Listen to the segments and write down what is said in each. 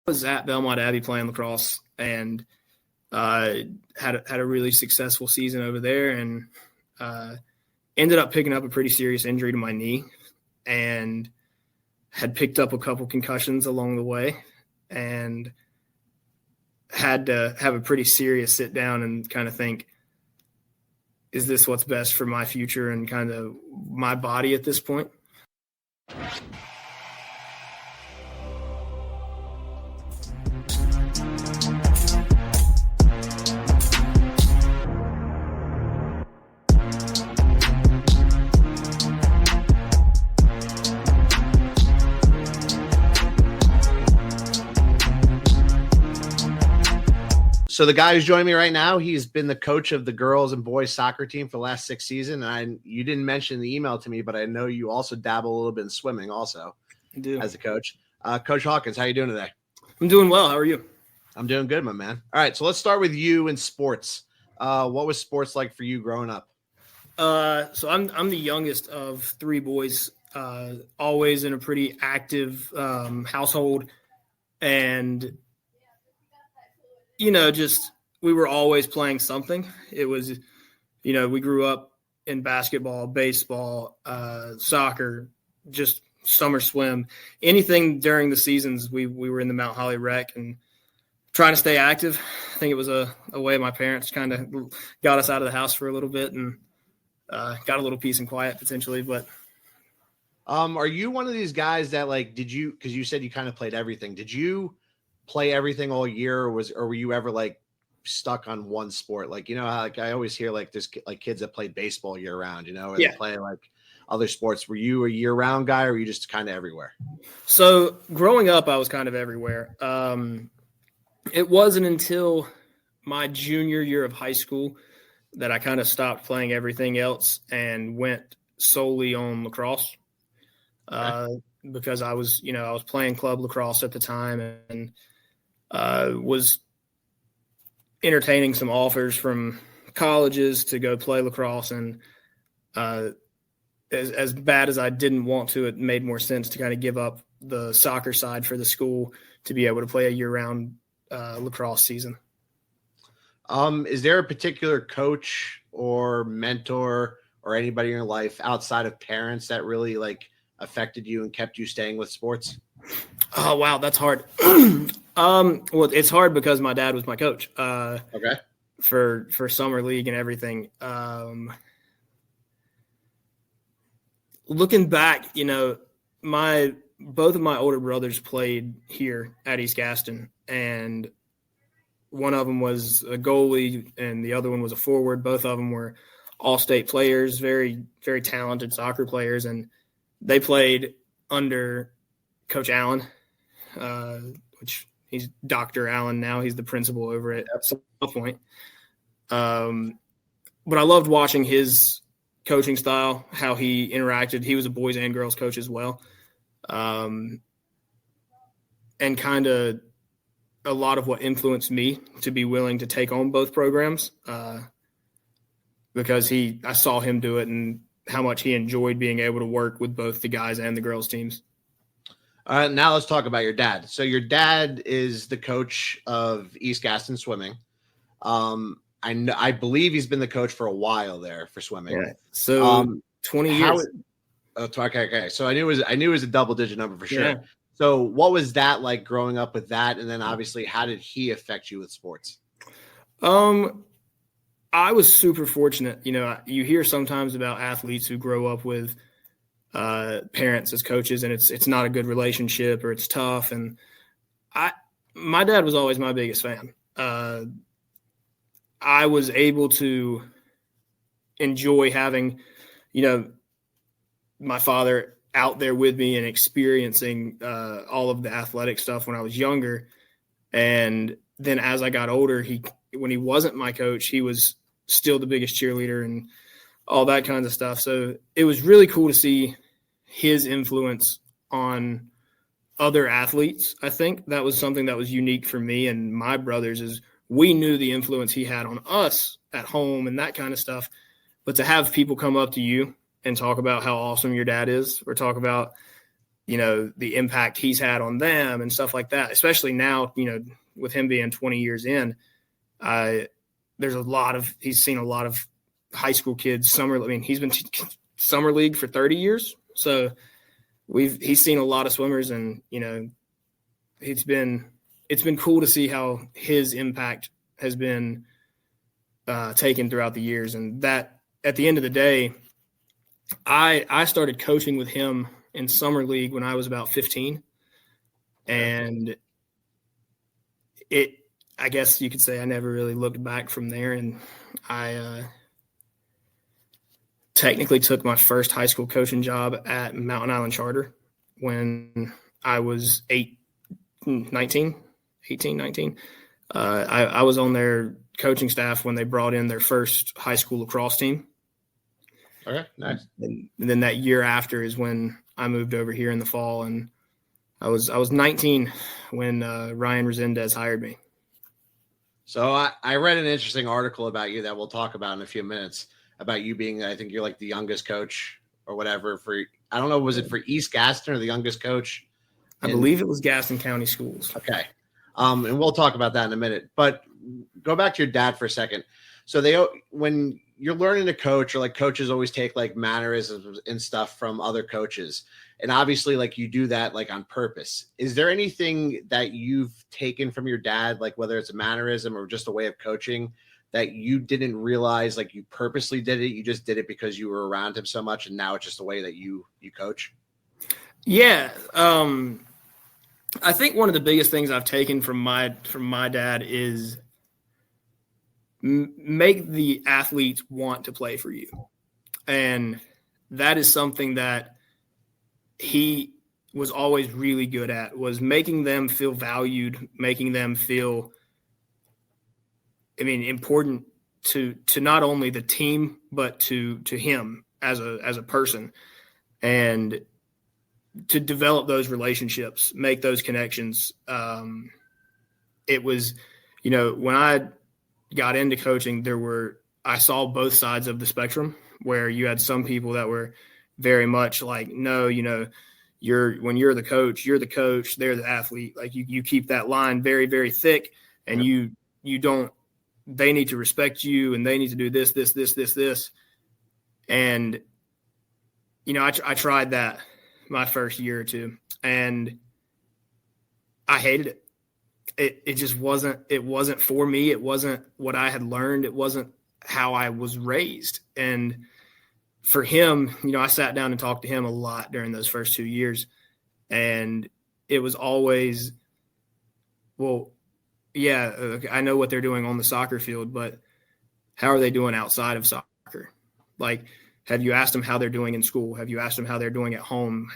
was at Belmont Abbey playing lacrosse and had a really successful season over there, and ended up picking up a pretty serious injury to my knee, and had picked up a couple concussions along the way, and had to have a pretty serious sit down and kind of think, is this what's best for my future and kind of my body at this point? So the guy who's joining me right now, he's been the coach of the girls and boys soccer team for the last 6 seasons. And you didn't mention the email to me, but I know you also dabble a little bit in swimming also as a coach. Coach Hawkins, how you doing today? I'm doing well. How are you? I'm doing good, my man. All right, so let's start with you in sports. What was sports like for you growing up? So I'm the youngest of 3 boys, always in a pretty active household, and just we were always playing something. It was, we grew up in basketball, baseball, soccer, just summer swim, anything during the seasons. We were in the Mount Holly Rec and trying to stay active. I think it was a way my parents kind of got us out of the house for a little bit and got a little peace and quiet potentially. But are you one of these guys that because you said you kind of played everything. Did you play everything all year, or were you ever stuck on one sport? How I always hear there's kids that play baseball year round, or they play other sports. Were you a year round guy, or were you just kind of everywhere? So growing up, I was kind of everywhere. It wasn't until my junior year of high school that I kind of stopped playing everything else and went solely on lacrosse. Because I was playing club lacrosse at the time and was entertaining some offers from colleges to go play lacrosse. And as bad as I didn't want to, it made more sense to kind of give up the soccer side for the school to be able to play a year-round lacrosse season. Is there a particular coach or mentor or anybody in your life outside of parents that really affected you and kept you staying with sports? Oh, wow. That's hard. Well, it's hard because my dad was my coach. For summer league and everything. Looking back, both of my older brothers played here at East Gaston, and one of them was a goalie and the other one was a forward. Both of them were all-state players, very, very talented soccer players, and they played under Coach Allen, which he's Dr. Allen now. He's the principal over at some point. But I loved watching his coaching style, how he interacted. He was a boys and girls coach as well. And kind of a lot of what influenced me to be willing to take on both programs, because I saw him do it and how much he enjoyed being able to work with both the guys and the girls teams. Now let's talk about your dad. So your dad is the coach of East Gaston swimming. I believe he's been the coach for a while there for swimming. Yeah. So 20 years. Okay. So I knew it was a double-digit number for sure. Yeah. So what was that like growing up with that? And then obviously, how did he affect you with sports? I was super fortunate. You hear sometimes about athletes who grow up with parents as coaches, and it's not a good relationship or it's tough. And my dad was always my biggest fan. I was able to enjoy having, my father out there with me and experiencing all of the athletic stuff when I was younger. And then as I got older, when he wasn't my coach, he was still the biggest cheerleader and all that kinds of stuff. So it was really cool to see his influence on other athletes. I think that was something that was unique for me and my brothers, is we knew the influence he had on us at home and that kind of stuff. But to have people come up to you and talk about how awesome your dad is, or talk about, the impact he's had on them and stuff like that, especially now, with him being 20 years in, he's seen a lot of high school kids he's been summer league for 30 years. So he's seen a lot of swimmers, and, it's been cool to see how his impact has been taken throughout the years. And that at the end of the day, I started coaching with him in summer league when I was about 15. And I guess you could say I never really looked back from there. And I technically took my first high school coaching job at Mountain Island Charter when I was 19. I was on their coaching staff when they brought in their first high school lacrosse team. Okay, nice. And then that year after is when I moved over here in the fall, and I was 19 when Ryan Resendez hired me. So I read an interesting article about you that we'll talk about in a few minutes, about you being, I think you're like the youngest coach or whatever for, I don't know, was it for East Gaston or the youngest coach? I believe it was Gaston County Schools. Okay. And we'll talk about that in a minute, but go back to your dad for a second. So when you're learning to coach, or like coaches always take like mannerisms and stuff from other coaches, and obviously like you do that like on purpose. Is there anything that you've taken from your dad, like whether it's a mannerism or just a way of coaching, that you didn't realize like you purposely did it? You just did it because you were around him so much, and now it's just a way that you coach? Yeah. I think one of the biggest things I've taken from my dad is make the athletes want to play for you. And that is something that he was always really good at, was making them feel valued, making them feel, important to not only the team, but to him as a person, and to develop those relationships, make those connections. It was, when I got into coaching, I saw both sides of the spectrum, where you had some people that were very much like, no, when you're the coach, they're the athlete. Like you keep that line very, very thick, and you don't, they need to respect you, and they need to do this. And, I tried that my first year or two, and I hated it. It just wasn't for me. It wasn't what I had learned. It wasn't how I was raised. And for him, I sat down and talked to him a lot during those first 2 years. And it was always, well, yeah, I know what they're doing on the soccer field, but how are they doing outside of soccer? Like, have you asked them how they're doing in school? Have you asked them how they're doing at home?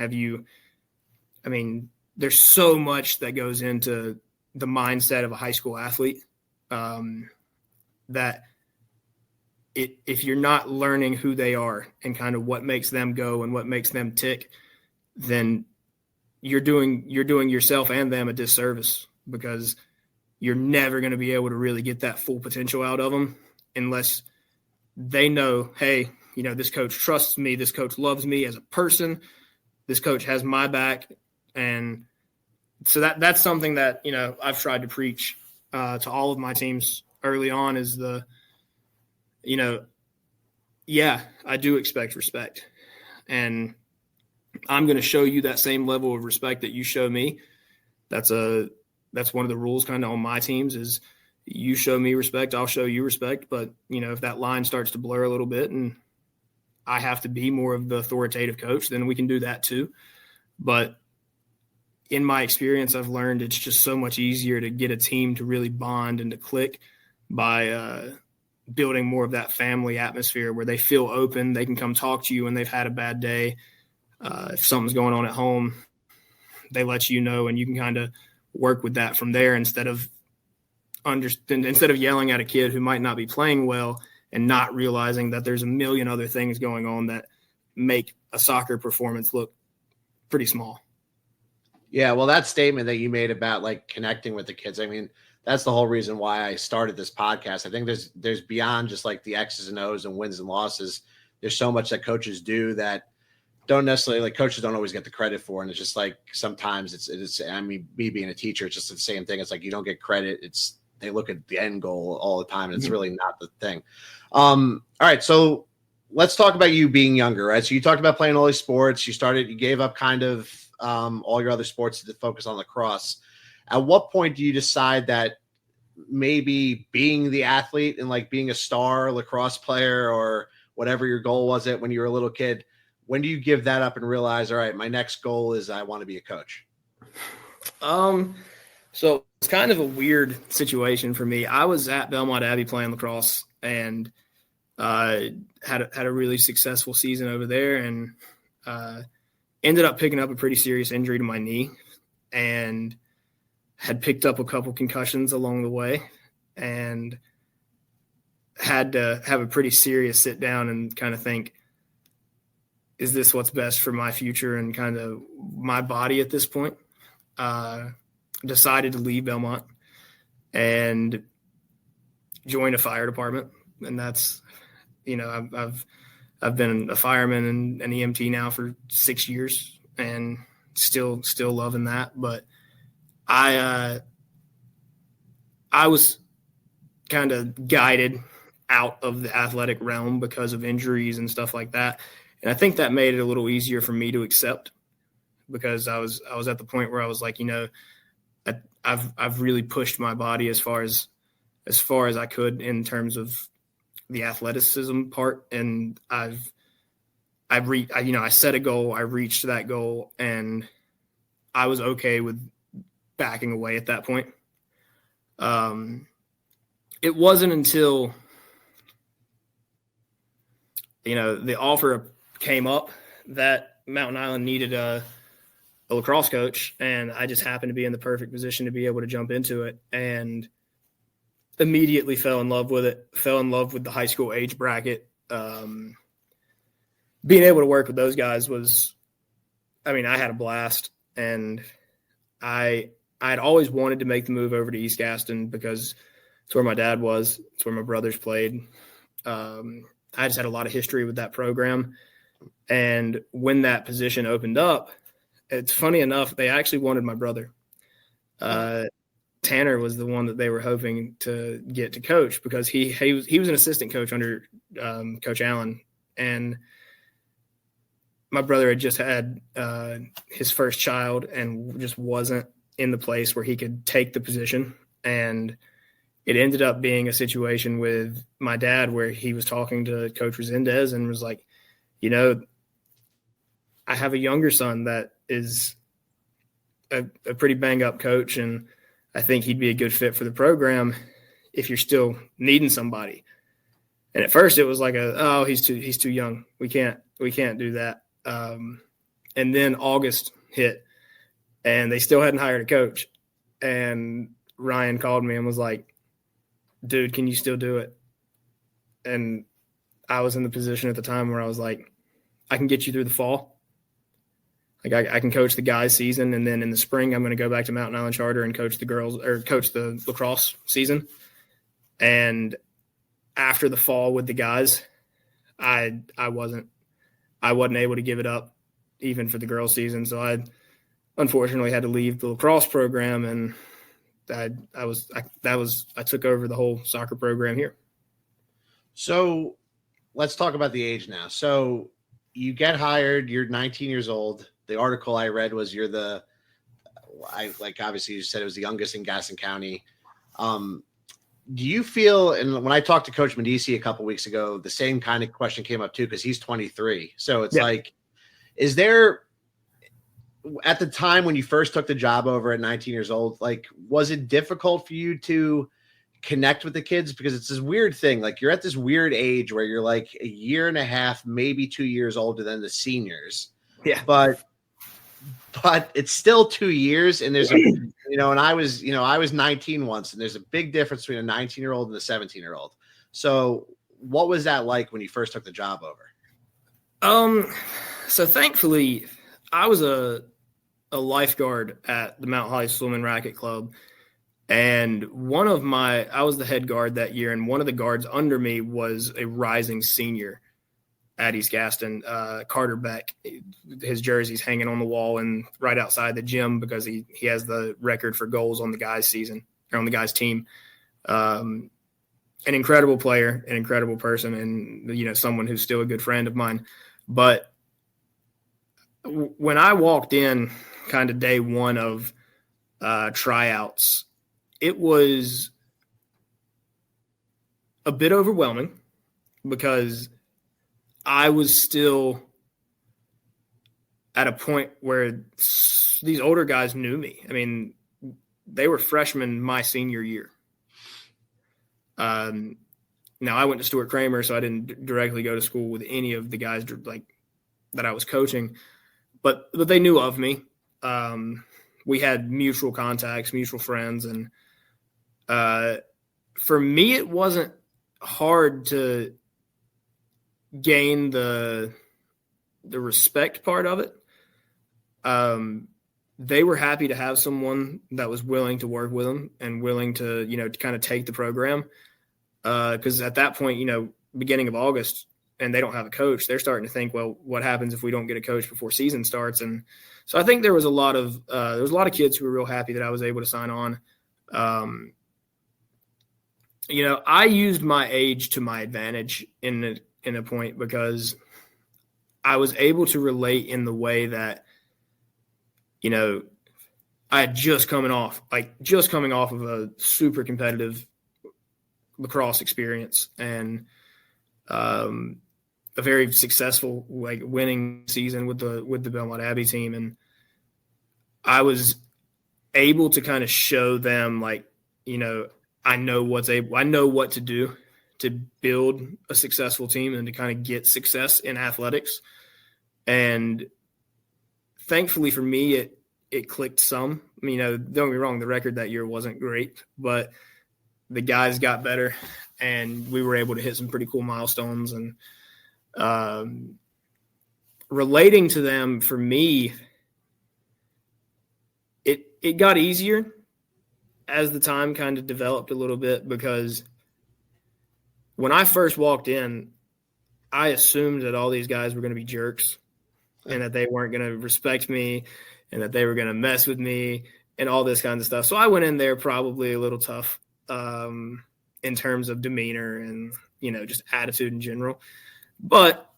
There's so much that goes into the mindset of a high school athlete, that if you're not learning who they are and kind of what makes them go and what makes them tick, then you're doing yourself and them a disservice, because you're never going to be able to really get that full potential out of them unless they know, hey, this coach trusts me. This coach loves me as a person. This coach has my back. And so that's something that, I've tried to preach to all of my teams early on, is yeah, I do expect respect. And I'm going to show you that same level of respect that you show me. That's one of the rules kind of on my teams, is you show me respect, I'll show you respect. But, if that line starts to blur a little bit and I have to be more of the authoritative coach, then we can do that too. But in my experience, I've learned it's just so much easier to get a team to really bond and to click by building more of that family atmosphere where they feel open. They can come talk to you when they've had a bad day. If something's going on at home, they let you know, and you can kind of work with that from there, instead of yelling at a kid who might not be playing well and not realizing that there's a million other things going on that make a soccer performance look pretty small. Yeah, well, that statement that you made about like connecting with the kids, that's the whole reason why I started this podcast. I think there's beyond just like the X's and O's and wins and losses. There's so much that coaches do that don't necessarily like coaches don't always get the credit for. And it's just like sometimes it's I mean, me being a teacher, it's just the same thing. It's like you don't get credit. They look at the end goal all the time, and it's really not the thing. All right, so let's talk about you being younger, right? So you talked about playing all these sports. You gave up kind of all your other sports to focus on lacrosse. At what point do you decide that maybe being the athlete and like being a star lacrosse player or whatever your goal was when you were a little kid, when do you give that up and realize, all right, my next goal is I want to be a coach? So it's kind of a weird situation for me. I was at Belmont Abbey playing lacrosse and had a really successful season over there, and ended up picking up a pretty serious injury to my knee, and had picked up a couple concussions along the way, and had to have a pretty serious sit down and kind of think, is this what's best for my future and kind of my body at this point? Decided to leave Belmont and join a fire department. And that's, I've been a fireman and an EMT now for 6 years and still loving that. But I was kind of guided out of the athletic realm because of injuries and stuff like that. And I think that made it a little easier for me to accept, because I was at the point where I was like, I've really pushed my body as far as I could in terms of the athleticism part. And I set a goal, I reached that goal, and I was okay with backing away at that point. It wasn't until, the offer came up that Mountain Island needed a lacrosse coach, and I just happened to be in the perfect position to be able to jump into it, and immediately fell in love with it, fell in love with the high school age bracket. Being able to work with those guys I had a blast, and I'd always wanted to make the move over to East Gaston because it's where my dad was, it's where my brothers played. I just had a lot of history with that program. And when that position opened up, it's funny enough, they actually wanted my brother. Tanner was the one that they were hoping to get to coach, because he was an assistant coach under Coach Allen. And my brother had just had his first child and just wasn't in the place where he could take the position. And it ended up being a situation with my dad where he was talking to Coach Resendez and was like, I have a younger son that is a pretty bang up coach, and I think he'd be a good fit for the program if you're still needing somebody. And at first it was like he's too young. We can't do that. And then August hit and they still hadn't hired a coach. And Ryan called me and was like, dude, can you still do it? And I was in the position at the time where I was like, I can get you through the fall. Like I can coach the guys season. And then in the spring, I'm going to go back to Mountain Island Charter and coach the girls, or coach the lacrosse season. And after the fall with the guys, I wasn't able to give it up even for the girls season. So I unfortunately had to leave the lacrosse program, and I took over the whole soccer program here. So let's talk about the age now. So you get hired, you're 19 years old. The article I read was obviously you said it was the youngest in Gaston County. Do you feel, and when I talked to Coach Medici a couple weeks ago, the same kind of question came up too, because he's 23. So it's like, is there, at the time when you first took the job over at 19 years old, like, was it difficult for you to connect with the kids? Because it's this weird thing. Like, you're at this weird age where you're like a year and a half, maybe 2 years older than the seniors. Yeah. But it's still 2 years. And there's and I was 19 once, and there's a big difference between a 19-year-old and a 17-year-old. So what was that like when you first took the job over? So thankfully I was a lifeguard at the Mount Holly Swim and Racket Club. And I was the head guard that year. And one of the guards under me was a rising senior at East Gaston, Carter Beck. His jersey's hanging on the wall and right outside the gym because he has the record for goals on the guys' season or on the guys' team. An incredible player, an incredible person, and someone who's still a good friend of mine. But when I walked in, kind of day one of tryouts, it was a bit overwhelming because I was still at a point where these older guys knew me. I mean, they were freshmen my senior year. Now I went to Stuart Kramer, so I didn't directly go to school with any of the guys that I was coaching, but they knew of me. We had mutual contacts, mutual friends, and for me, it wasn't hard to gain the respect part of it. They were happy to have someone that was willing to work with them and willing to, to kind of take the program. Because at that point, beginning of August, and they don't have a coach, they're starting to think, well, what happens if we don't get a coach before season starts? And so I think there was a lot of kids who were real happy that I was able to sign on. I used my age to my advantage in a point because I was able to relate in the way that, I had just coming off of a super competitive lacrosse experience and a very successful winning season with the Belmont Abbey team, and I was able to kind of show them I know what to do to build a successful team and to kind of get success in athletics. And thankfully for me, it clicked some. I mean, don't get me wrong, the record that year wasn't great, but the guys got better and we were able to hit some pretty cool milestones. And relating to them, for me, it got easier as the time kind of developed a little bit, because when I first walked in, I assumed that all these guys were going to be jerks and that they weren't going to respect me and that they were going to mess with me and all this kind of stuff. So I went in there probably a little tough in terms of demeanor and, just attitude in general. But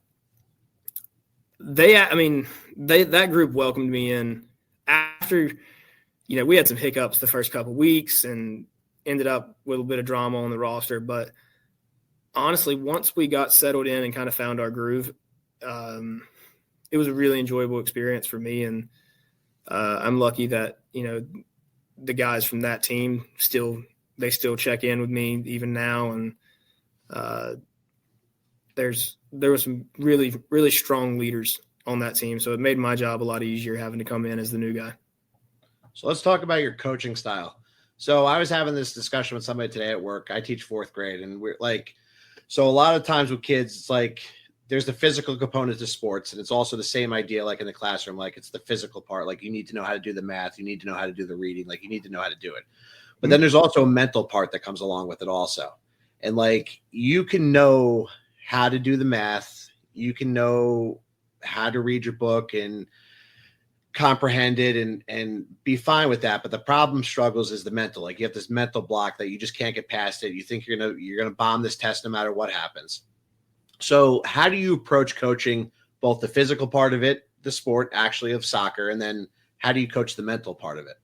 that group welcomed me in after – we had some hiccups the first couple of weeks and ended up with a bit of drama on the roster. But honestly, once we got settled in and kind of found our groove, it was a really enjoyable experience for me. And I'm lucky that, the guys from that team still check in with me even now. And there were some really, really strong leaders on that team. So it made my job a lot easier having to come in as the new guy. So let's talk about your coaching style. So I was having this discussion with somebody today at work. I teach fourth grade, and we're so a lot of times with kids, it's there's the physical component to sports, and it's also the same idea in the classroom. It's the physical part. You need to know how to do the math. You need to know how to do the reading. You need to know how to do it. But then there's also a mental part that comes along with it also. And you can know how to do the math. You can know how to read your book and comprehend it and be fine with that. But the problem struggles is the mental. You have this mental block that you just can't get past it. You think you're gonna bomb this test no matter what happens. So how do you approach coaching both the physical part of it, the sport actually of soccer, and then how do you coach the mental part of it?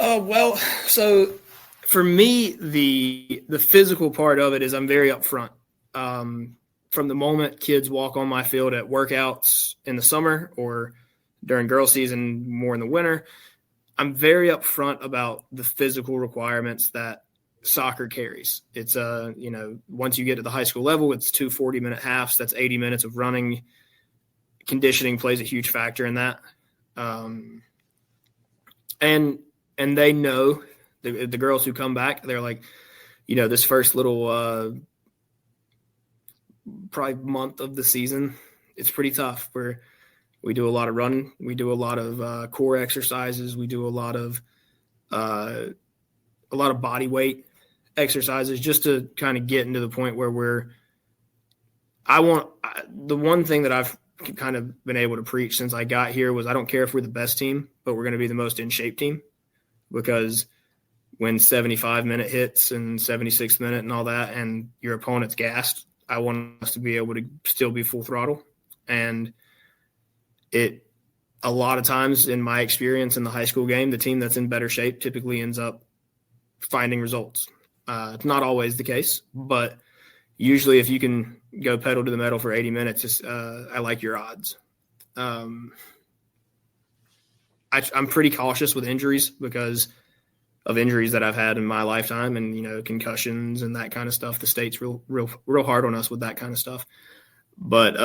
Well, so for me, the physical part of it is I'm very upfront. From the moment kids walk on my field at workouts in the summer or during girl season, more in the winter, I'm very upfront about the physical requirements that soccer carries. It's once you get to the high school level, it's 2 40-minute halves. That's 80 minutes of running. Conditioning plays a huge factor in that. And they know, the girls who come back, they're this first little probably month of the season, it's pretty tough. We do a lot of running. We do a lot of core exercises. We do a lot of body weight exercises just to kind of get into the point where we're the one thing that I've kind of been able to preach since I got here was I don't care if we're the best team, but we're going to be the most in shape team, because when 75-minute hits and 76-minute and all that, and your opponent's gassed, I want us to be able to still be full throttle. And a lot of times in my experience in the high school game, the team that's in better shape typically ends up finding results. It's not always the case, but usually if you can go pedal to the metal for 80 minutes, I like your odds. I'm pretty cautious with injuries because of injuries that I've had in my lifetime, and, concussions and that kind of stuff. The state's real hard on us with that kind of stuff. But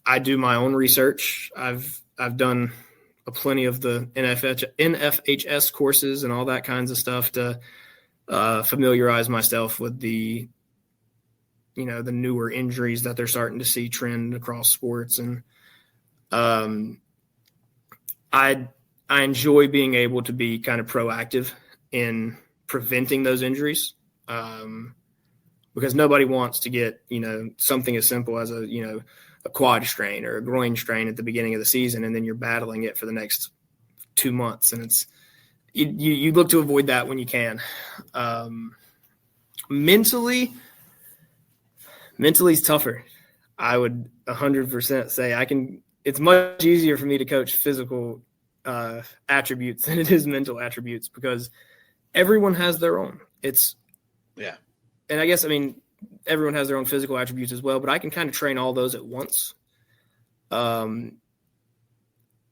I do my own research. I've done plenty of the NFHS courses and all that kinds of stuff to familiarize myself with the newer injuries that they're starting to see trend across sports. And I enjoy being able to be kind of proactive in preventing those injuries, because nobody wants to get, something as simple as a quad strain or a groin strain at the beginning of the season, and then you're battling it for the next 2 months. And you look to avoid that when you can. Mentally is tougher. I would 100% say it's much easier for me to coach physical attributes than it is mental attributes, because everyone has their own. And I guess, everyone has their own physical attributes as well, but I can kind of train all those at once.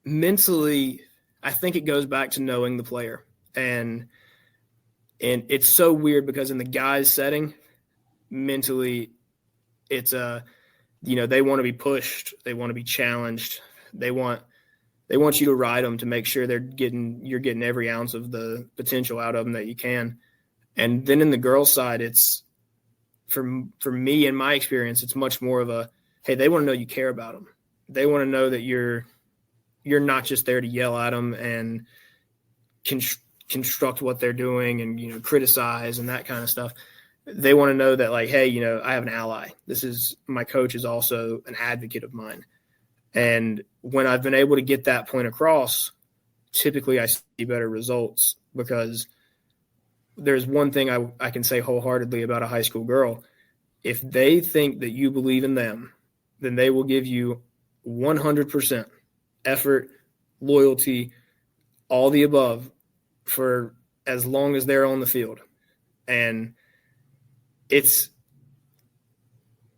Mentally, I think it goes back to knowing the player. And it's so weird because in the guys setting, mentally, it's they want to be pushed. They want to be challenged. They want you to ride them to make sure you're getting every ounce of the potential out of them that you can. And then in the girls' side, it's for me, in my experience, it's much more of hey, they want to know you care about them. They want to know that you're not just there to yell at them and construct what they're doing and, criticize and that kind of stuff. They want to know that, like, hey, I have an ally. My coach is also an advocate of mine. And when I've been able to get that point across, typically I see better results, because there's one thing I can say wholeheartedly about a high school girl. If they think that you believe in them, then they will give you 100% effort, loyalty, all the above for as long as they're on the field. And it's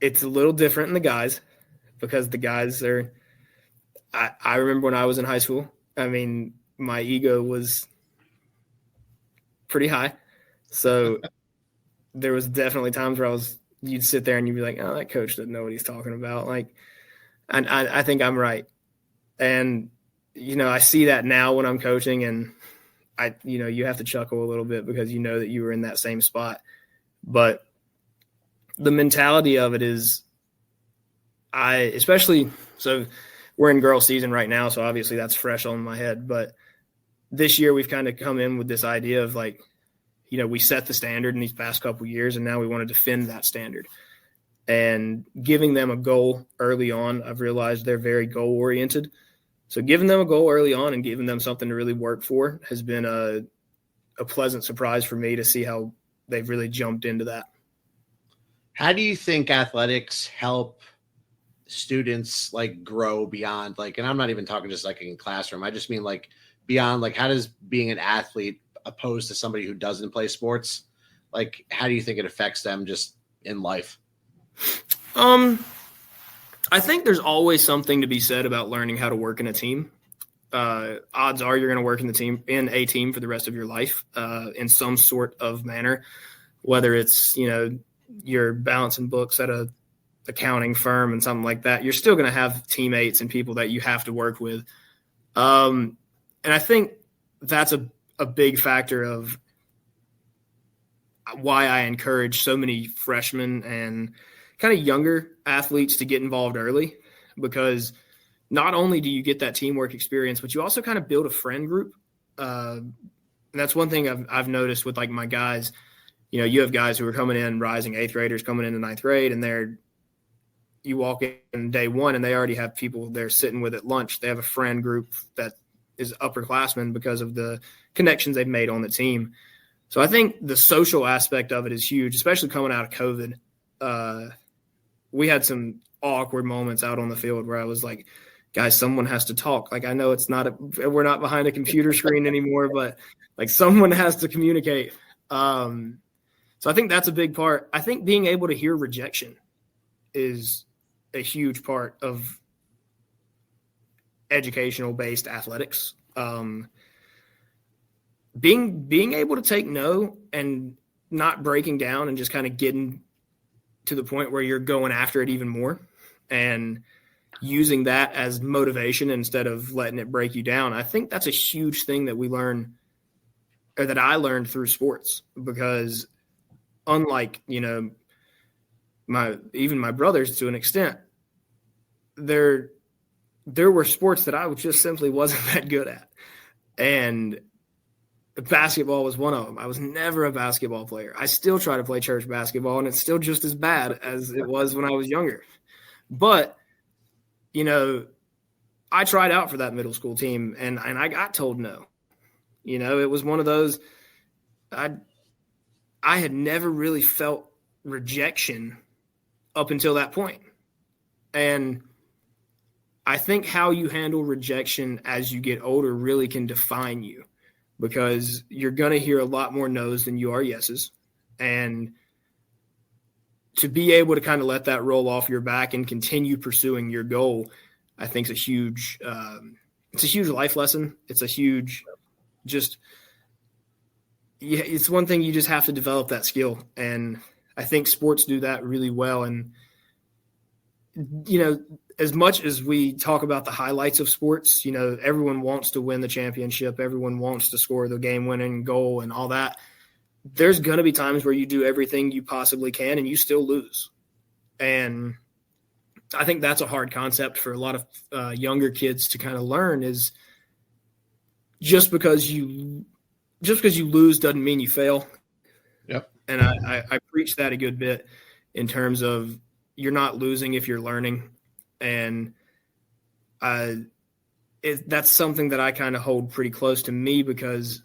a little different in the guys, because the guys are – I remember when I was in high school, my ego was pretty high. So there was definitely times where you'd sit there and you'd be like, oh, that coach doesn't know what he's talking about. And I think I'm right. And, I see that now when I'm coaching, and you have to chuckle a little bit because you know that you were in that same spot. But the mentality of it is so we're in girl season right now. So obviously that's fresh on my head, but this year we've kind of come in with this idea of we set the standard in these past couple of years, and now we want to defend that standard. And giving them a goal early on, I've realized they're very goal-oriented. So giving them a goal early on and giving them something to really work for has been a pleasant surprise for me to see how they've really jumped into that. How do you think athletics help students grow beyond and I'm not even talking just in classroom. I just mean beyond how does being an athlete opposed to somebody who doesn't play sports, how do you think it affects them just in life? I think there's always something to be said about learning how to work in a team. Odds are you're going to work in a team for the rest of your life, in some sort of manner, whether it's, you're balancing books at a accounting firm and something like that. You're still going to have teammates and people that you have to work with. And I think that's a big factor of why I encourage so many freshmen and kind of younger athletes to get involved early, because not only do you get that teamwork experience, but you also kind of build a friend group. And that's one thing I've noticed with my guys. you have guys who are coming in, rising 8th graders coming into 9th grade, and you walk in day one and they already have people they're sitting with at lunch. They have a friend group that is upperclassmen because of the connections they've made on the team. So I think the social aspect of it is huge, especially coming out of COVID. We had some awkward moments out on the field where I was like, guys, someone has to talk. Like, I know we're not behind a computer screen anymore, but like someone has to communicate. So I think that's a big part. I think being able to hear rejection is a huge part of educational-based athletics. Being able to take no and not breaking down and just kind of getting to the point where you're going after it even more and using that as motivation instead of letting it break you down. I think that's a huge thing that we learn, or that I learned through sports, because unlike, my brothers to an extent, there were sports that I just simply wasn't that good at. And basketball was one of them. I was never a basketball player. I still try to play church basketball, and it's still just as bad as it was when I was younger. But, I tried out for that middle school team, and I got told no. It was one of those I had never really felt rejection up until that point. And I think how you handle rejection as you get older really can define you, because you're going to hear a lot more no's than you are yeses. And to be able to kind of let that roll off your back and continue pursuing your goal, I think is a huge life lesson. It's a huge, it's one thing you just have to develop that skill. And I think sports do that really well. And, as much as we talk about the highlights of sports, everyone wants to win the championship. Everyone wants to score the game-winning goal and all that. There's going to be times where you do everything you possibly can and you still lose. And I think that's a hard concept for a lot of younger kids to kind of learn, is just because you lose doesn't mean you fail. Yep. And I preach that a good bit in terms of you're not losing if you're learning. And that's something that I kind of hold pretty close to me, because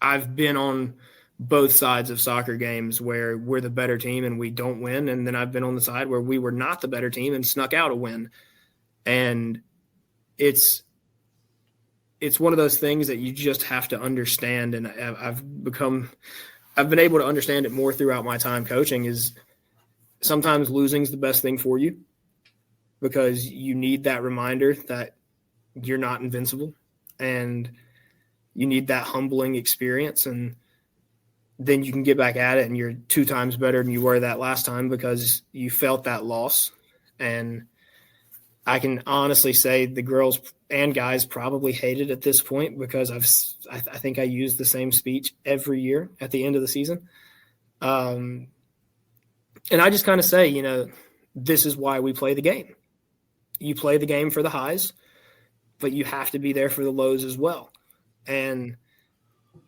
I've been on both sides of soccer games where we're the better team and we don't win. And then I've been on the side where we were not the better team and snuck out a win. And it's one of those things that you just have to understand. And I've been able to understand it more throughout my time coaching, is sometimes losing is the best thing for you, because you need that reminder that you're not invincible, and you need that humbling experience. And then you can get back at it and you're 2 times better than you were that last time, because you felt that loss. And I can honestly say the girls and guys probably hate it at this point, because I think I use the same speech every year at the end of the season. And I just kind of say, this is why we play the game. You play the game for the highs, but you have to be there for the lows as well. And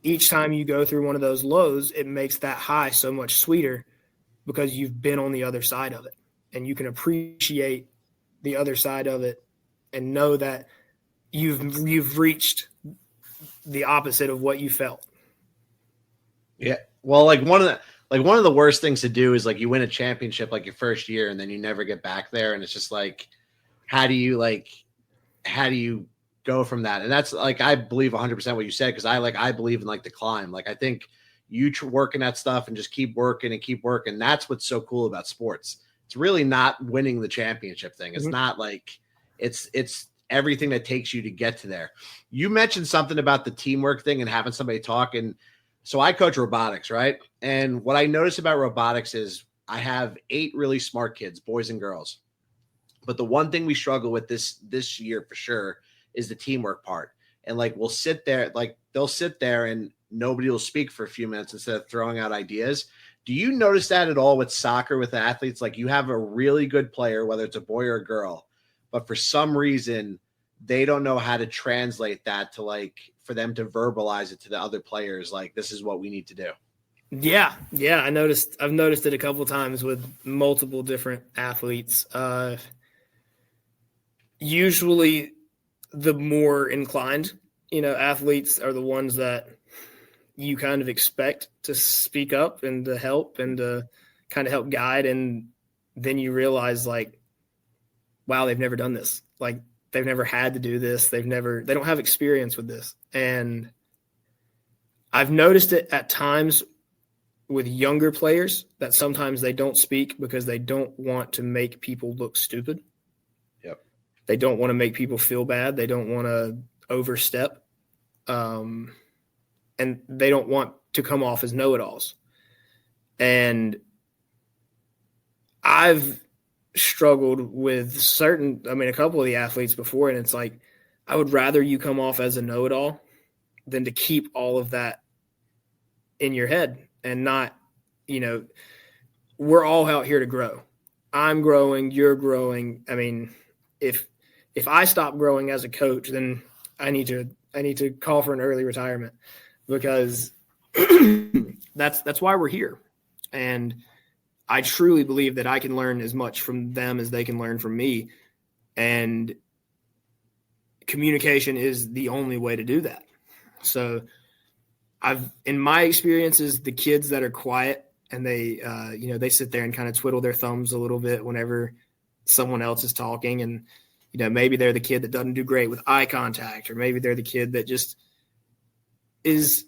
each time you go through one of those lows, it makes that high so much sweeter, because you've been on the other side of it, and you can appreciate the other side of it and know that you've reached the opposite of what you felt. Yeah. Well, one of the worst things to do is you win a championship your first year, and then you never get back there. And it's just how do you go from that? And that's I believe 100% what you said, because I believe in the climb. I think you working that stuff and just keep working and keep working. That's what's so cool about sports. It's really not winning the championship thing. It's not it's everything that takes you to get to there. You mentioned something about the teamwork thing and having somebody talk. And so I coach robotics, right? And what I notice about robotics is I have 8 really smart kids, boys and girls. But the one thing we struggle with this year for sure is the teamwork part. And we'll sit there, they'll sit there and nobody will speak for a few minutes instead of throwing out ideas. Do you notice that at all with soccer, with athletes? You have a really good player, whether it's a boy or a girl, but for some reason they don't know how to translate that to for them to verbalize it to the other players. This is what we need to do. Yeah. I've noticed it a couple times with multiple different athletes. Usually the more inclined, athletes are the ones that you kind of expect to speak up and to help and to kind of help guide. And then you realize, like, wow, they've never done this. Like, they've never had to do this. They don't have experience with this. And I've noticed it at times with younger players that sometimes they don't speak because they don't want to make people look stupid. Yep. They don't want to make people feel bad. They don't want to overstep. And they don't want to come off as know-it-alls. And I've struggled with a couple of the athletes before, and it's like, I would rather you come off as a know-it-all than to keep all of that in your head and not, we're all out here to grow. I'm growing, you're growing. I mean, if I stop growing as a coach, then I need to call for an early retirement, because that's why we're here. And I truly believe that I can learn as much from them as they can learn from me. And communication is the only way to do that. So in my experiences, the kids that are quiet and they sit there and kind of twiddle their thumbs a little bit whenever someone else is talking. And, maybe they're the kid that doesn't do great with eye contact, or maybe they're the kid that just is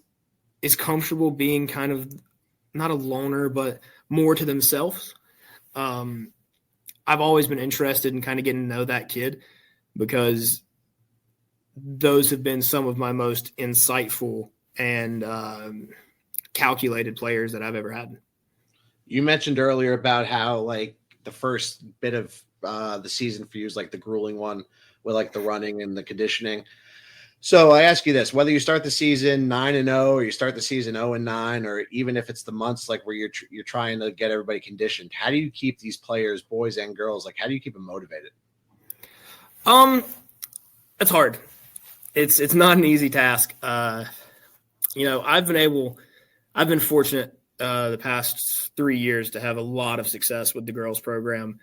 comfortable being kind of not a loner, but more to themselves. I've always been interested in kind of getting to know that kid, because those have been some of my most insightful and calculated players that I've ever had. You mentioned earlier about how, like, the first bit of the season for you is like the grueling one with like the running and the conditioning. So I ask you this: whether you start the season 9-0 or you start the season 0-9, or even if it's the months like where you're trying to get everybody conditioned, how do you keep these players, boys and girls, like, how do you keep them motivated? It's hard. It's not an easy task. I've been fortunate the past 3 years to have a lot of success with the girls program,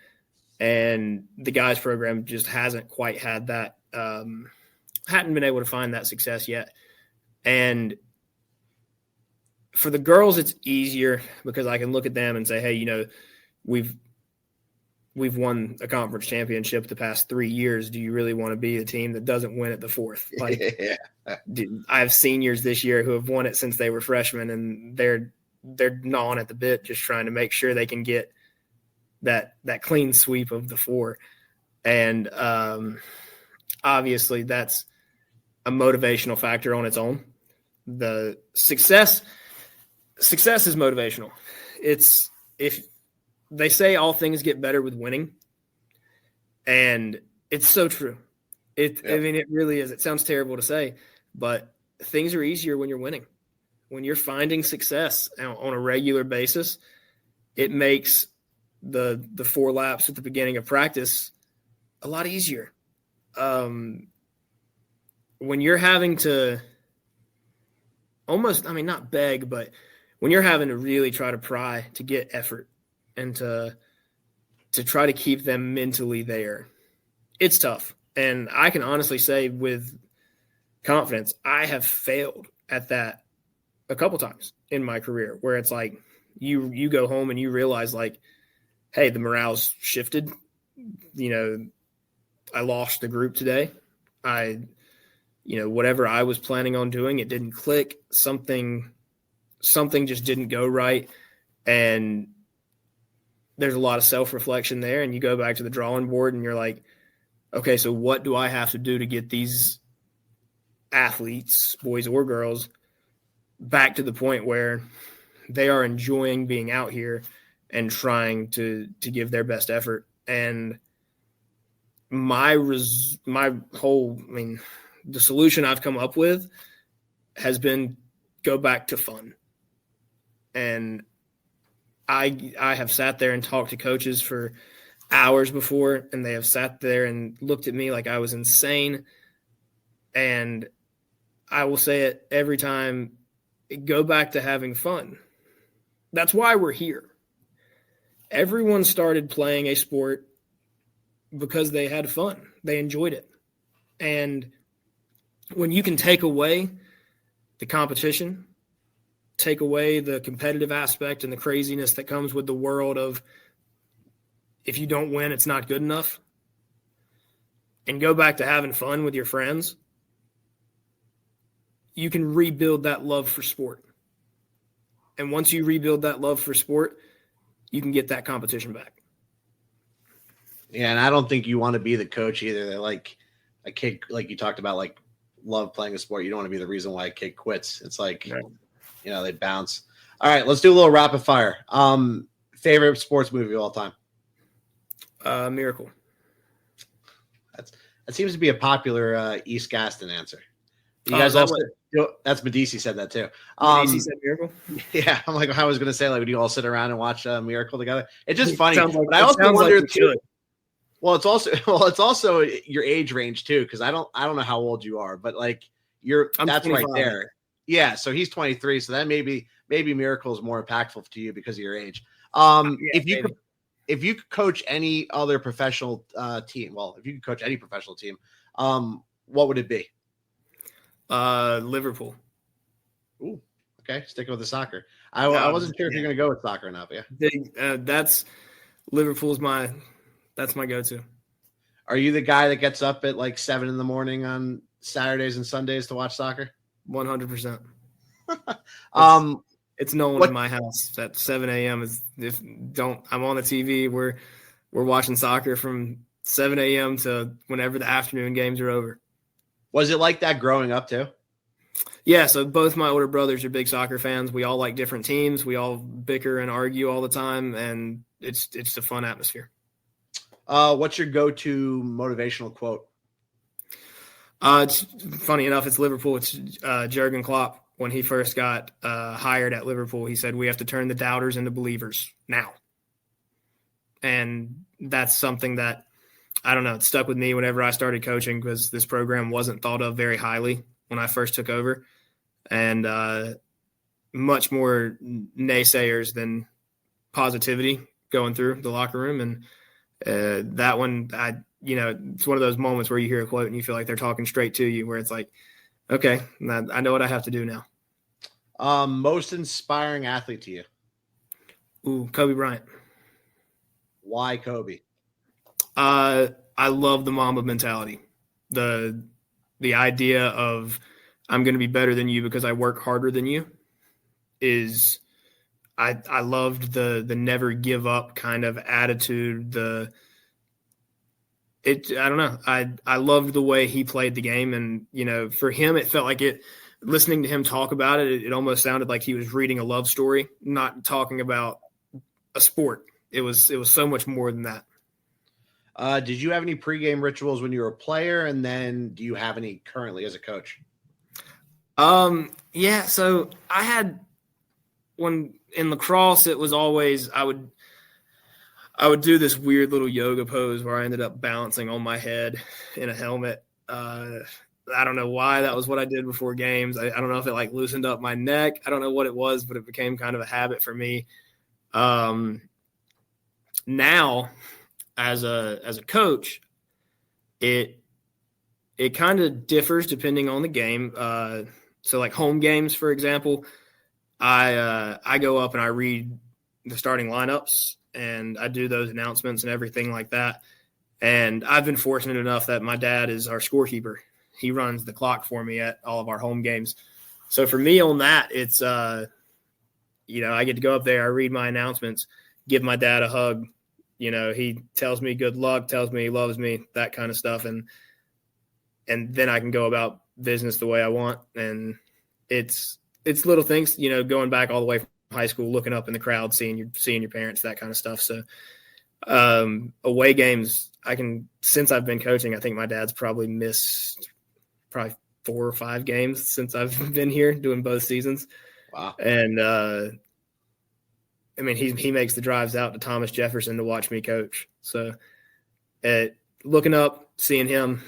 and the guys program just hasn't quite had that. Hadn't been able to find that success yet. And for the girls, it's easier because I can look at them and say, hey, we've won a conference championship the past 3 years. Do you really want to be a team that doesn't win at the fourth? Like, I have seniors this year who have won it since they were freshmen, and they're gnawing at the bit, just trying to make sure they can get that clean sweep of the four. And obviously that's a motivational factor on its own. The success is motivational. It's, if they say all things get better with winning, and it's so true. I mean, it really is. It sounds terrible to say, but things are easier when you're winning. When you're finding success on a regular basis, it makes the 4 laps at the beginning of practice a lot easier. When you're having to almost, not beg, but when you're having to really try to pry to get effort and to try to keep them mentally there, it's tough. And I can honestly say with confidence, I have failed at that a couple times in my career, where it's like you go home and you realize, like, hey, the morale's shifted. I lost the group today. Whatever I was planning on doing, it didn't click. Something just didn't go right. And there's a lot of self-reflection there. And you go back to the drawing board and you're like, okay, so what do I have to do to get these athletes, boys or girls, back to the point where they are enjoying being out here and trying to give their best effort. And the solution I've come up with has been go back to fun. And I have sat there and talked to coaches for hours before, and they have sat there and looked at me like I was insane. And I will say it every time, go back to having fun. That's why we're here. Everyone started playing a sport because they had fun. They enjoyed it. And when you can take away the competition, take away the competitive aspect and the craziness that comes with the world of if you don't win, it's not good enough, and go back to having fun with your friends, you can rebuild that love for sport. And once you rebuild that love for sport, you can get that competition back. Yeah, and I don't think you want to be the coach either. That like a kid, like you talked about, like love playing a sport. You don't want to be the reason why a kid quits. It's like, they bounce. All right, let's do a little rapid fire. Favorite sports movie of all time? Miracle. That seems to be a popular East Gaston answer. You guys all that's Medici said that too. Medici said Miracle? Yeah, I'm like, I was going to say, like, would you all sit around and watch Miracle together? It's just funny. But I also wonder too. Well, it's also your age range too, because I don't know how old you are, but like that's 25. Right there. Yeah, so he's 23, so that maybe Miracle is more impactful to you because of your age. If you could coach any other professional team, if you could coach any professional team, what would it be? Liverpool. Ooh, okay. Sticking with the soccer. I wasn't sure if you're going to go with soccer or not, but yeah. That's Liverpool's that's my go-to. Are you the guy that gets up at like 7 a.m. on Saturdays and Sundays to watch soccer? 100%. It's no one in my house at 7 a.m. I'm on the TV. We're watching soccer from 7 a.m. to whenever the afternoon games are over. Was it like that growing up too? Yeah. So both my older brothers are big soccer fans. We all like different teams. We all bicker and argue all the time, and it's a fun atmosphere. What's your go-to motivational quote? It's funny enough. It's Liverpool. It's Jurgen Klopp. When he first got hired at Liverpool, he said, "We have to turn the doubters into believers now." And that's something that, I don't know, it stuck with me whenever I started coaching, because this program wasn't thought of very highly when I first took over, and much more naysayers than positivity going through the locker room. And that one, it's one of those moments where you hear a quote and you feel like they're talking straight to you, where it's like, okay, I know what I have to do now. Most inspiring athlete to you? Ooh, Kobe Bryant. Why Kobe? I love the Mamba mentality. The idea of I'm going to be better than you because I work harder than you is I loved the never give up kind of attitude. I don't know. I loved the way he played the game, and for him it felt like it. Listening to him talk about it, it almost sounded like he was reading a love story, not talking about a sport. It was so much more than that. Did you have any pregame rituals when you were a player, and then do you have any currently as a coach? Yeah. So I had when in lacrosse, it was always I would do this weird little yoga pose where I ended up balancing on my head in a helmet. I don't know why that was what I did before games. I don't know if it like loosened up my neck. I don't know what it was, but it became kind of a habit for me. Now as a coach, it kind of differs depending on the game. So like home games, for example, I go up and I read the starting lineups and I do those announcements and everything like that. And I've been fortunate enough that my dad is our scorekeeper. He runs the clock for me at all of our home games. So for me on that, it's, I get to go up there, I read my announcements, give my dad a hug. He tells me good luck, tells me he loves me, that kind of stuff. And then I can go about business the way I want. And it's little things, going back all the way from high school, looking up in the crowd, seeing your parents, that kind of stuff. So away games, since I've been coaching, I think my dad's probably missed 4 or 5 games since I've been here doing both seasons. Wow. And he makes the drives out to Thomas Jefferson to watch me coach. So looking up, seeing him,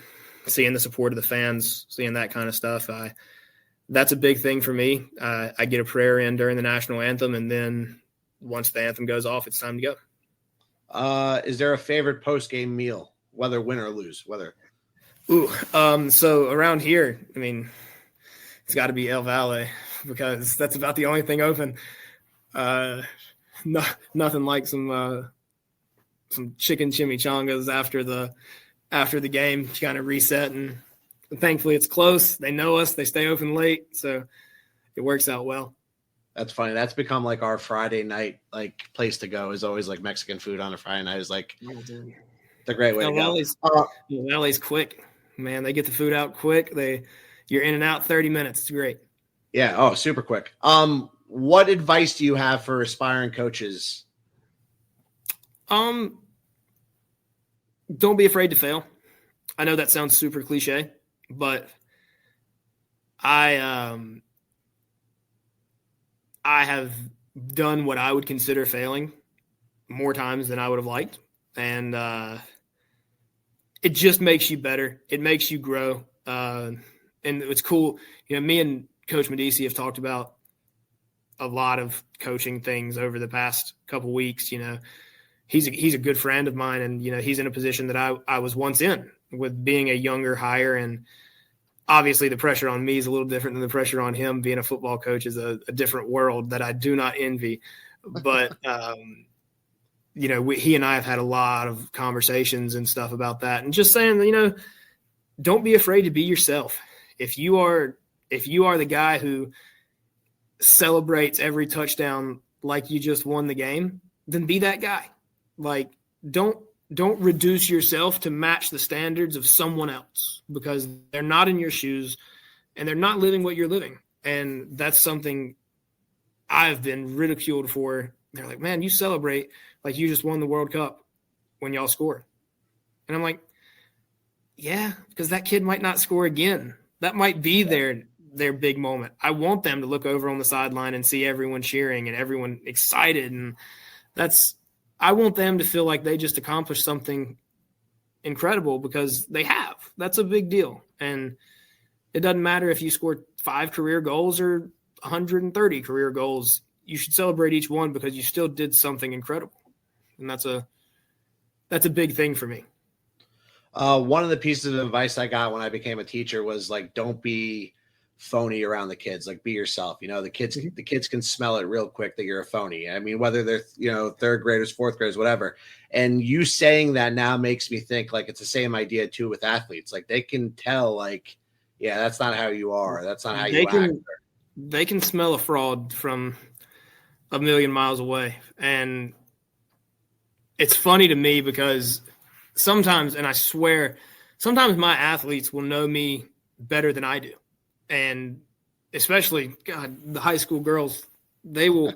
seeing the support of the fans, seeing that kind of stuff, that's a big thing for me. I get a prayer in during the national anthem, and then once the anthem goes off, it's time to go. Is there a favorite post-game meal, whether win or lose? So around here, I mean, it's got to be El Valle because that's about the only thing open. Nothing like some chicken chimichangas after the game to kind of reset, and thankfully it's close. They know us. They stay open late, so it works out well. That's funny. That's become like our Friday night place to go is always like Mexican food on a Friday night is like the great way to go. El Valle's quick, man. They get the food out quick. You're in and out 30 minutes. It's great. Yeah. Oh, super quick. What advice do you have for aspiring coaches? Don't be afraid to fail. I know that sounds super cliche, but I have done what I would consider failing more times than I would have liked. And it just makes you better. It makes you grow. And it's cool. Me and Coach Medici have talked about a lot of coaching things over the past couple weeks. He's a good friend of mine, and he's in a position that I was once in with being a younger hire, and obviously the pressure on me is a little different than the pressure on him. Being a football coach is a different world that I do not envy, but he and I have had a lot of conversations and stuff about that, and just saying don't be afraid to be yourself. If you are the guy who celebrates every touchdown like you just won the game, then be that guy. Like, don't reduce yourself to match the standards of someone else, because they're not in your shoes and they're not living what you're living. And that's something I've been ridiculed for. They're like, man, you celebrate like you just won the World Cup when y'all score. And I'm like, yeah, because that kid might not score again. That might be their big moment. I want them to look over on the sideline and see everyone cheering and everyone excited. And I want them to feel like they just accomplished something incredible, because they have. That's a big deal. And it doesn't matter if you scored 5 career goals or 130 career goals. You should celebrate each one, because you still did something incredible. And that's a big thing for me. One of the pieces of advice I got when I became a teacher was like, don't be phony around the kids. Like, be yourself. The kids can smell it real quick that you're a phony. I mean, whether they're third graders, fourth graders, whatever. And you saying that now makes me think like it's the same idea too with athletes. Like, they can tell, like, yeah, that's not how you are. That's not how you act. They can smell a fraud from a million miles away. And it's funny to me because sometimes, and I swear, sometimes my athletes will know me better than I do. And especially, God, the high school girls, they'll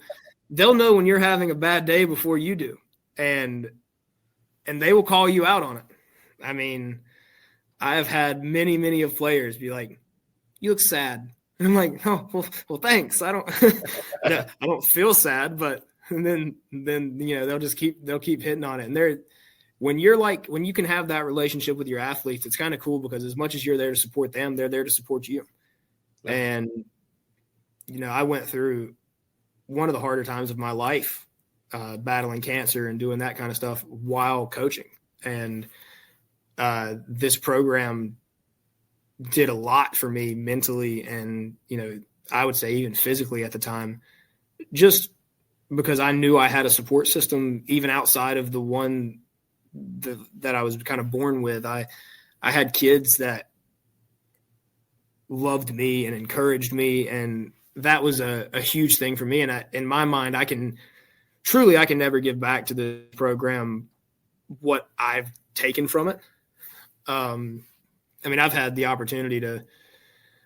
know when you're having a bad day before you do. And they will call you out on it. I mean, I have had many, many of players be like, you look sad. And I'm like, oh, well, thanks. I don't feel sad, but then they'll keep hitting on it. And when you can have that relationship with your athletes, it's kind of cool, because as much as you're there to support them, they're there to support you. Yeah. And, I went through one of the harder times of my life, battling cancer and doing that kind of stuff while coaching. And this program did a lot for me mentally and, I would say even physically at the time, just because I knew I had a support system even outside of the one that I was kind of born with. I had kids that loved me and encouraged me, and that was a huge thing for me. And in my mind, I can never give back to the program what I've taken from it. I've had the opportunity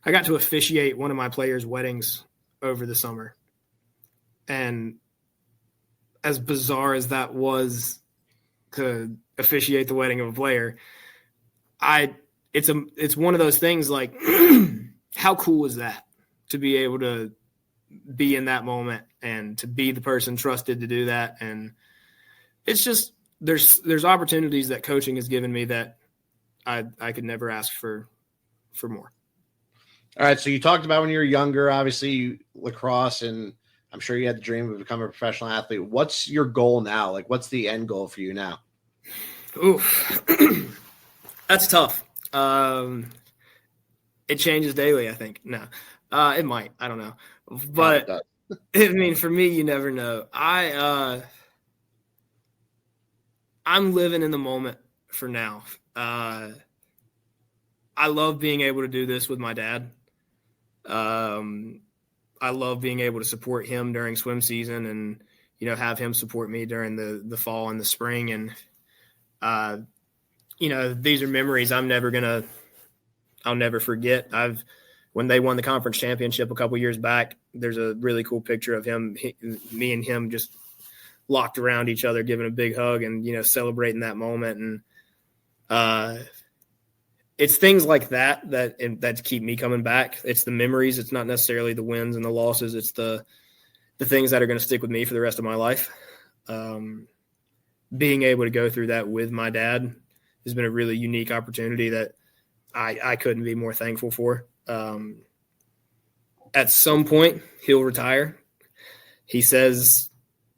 I got to officiate one of my players' weddings over the summer. And as bizarre as that was to officiate the wedding of a player, it's one of those things like, how cool is that to be able to be in that moment and to be the person trusted to do that. And it's just, there's opportunities that coaching has given me that I could never ask for more. All right. So you talked about when you were younger, obviously lacrosse and I'm sure you had the dream of becoming a professional athlete. What's your goal now? Like, what's the end goal for you now? Oof. That's tough. It changes daily, I think. No, it might. I don't know. But I mean, for me, you never know. I'm living in the moment for now. I love being able to do this with my dad. I love being able to support him during swim season and, you know, have him support me during the fall and the spring. And, you know, these are memories I'll never forget. When they won the conference championship a couple years back, there's a really cool picture of me and him just locked around each other, giving a big hug and, you know, celebrating that moment. And it's things like that keep me coming back. It's the memories. It's not necessarily the wins and the losses. It's the things that are going to stick with me for the rest of my life. Being able to go through that with my dad has been a really unique opportunity that I couldn't be more thankful for. At some point, he'll retire. He says,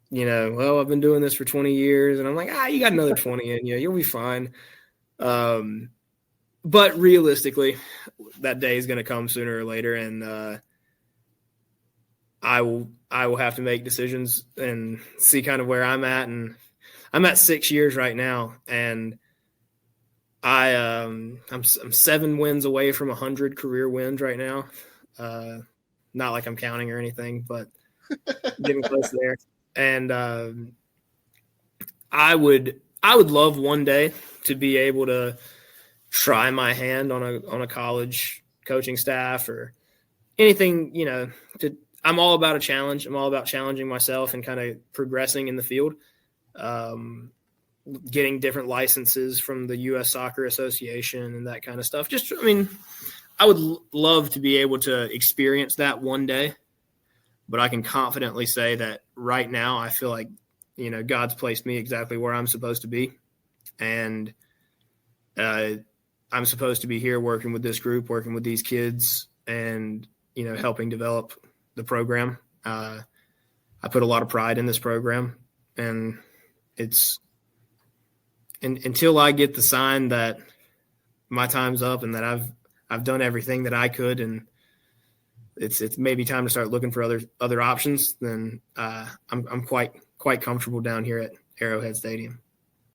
you know, well, I've been doing this for 20 years. And I'm like, you got another 20 in you. You'll be fine. But realistically, that day is going to come sooner or later. And I will have to make decisions and see kind of where I'm at. And I'm at 6 years right now. And I'm 7 wins away from 100 career wins right now. Not like I'm counting or anything, but getting close there. And I would love one day to be able to try my hand on a college coaching staff or anything. You know, I'm all about a challenge. I'm all about challenging myself and kind of progressing in the field. Getting different licenses from the U.S. Soccer Association and that kind of stuff. I would love to be able to experience that one day, but I can confidently say that right now I feel like, you know, God's placed me exactly where I'm supposed to be. And I'm supposed to be here working with this group, working with these kids and, you know, helping develop the program. I put a lot of pride in this program, and until I get the sign that my time's up and that I've done everything that I could, and it's maybe time to start looking for other options, then I'm quite comfortable down here at Arrowhead Stadium.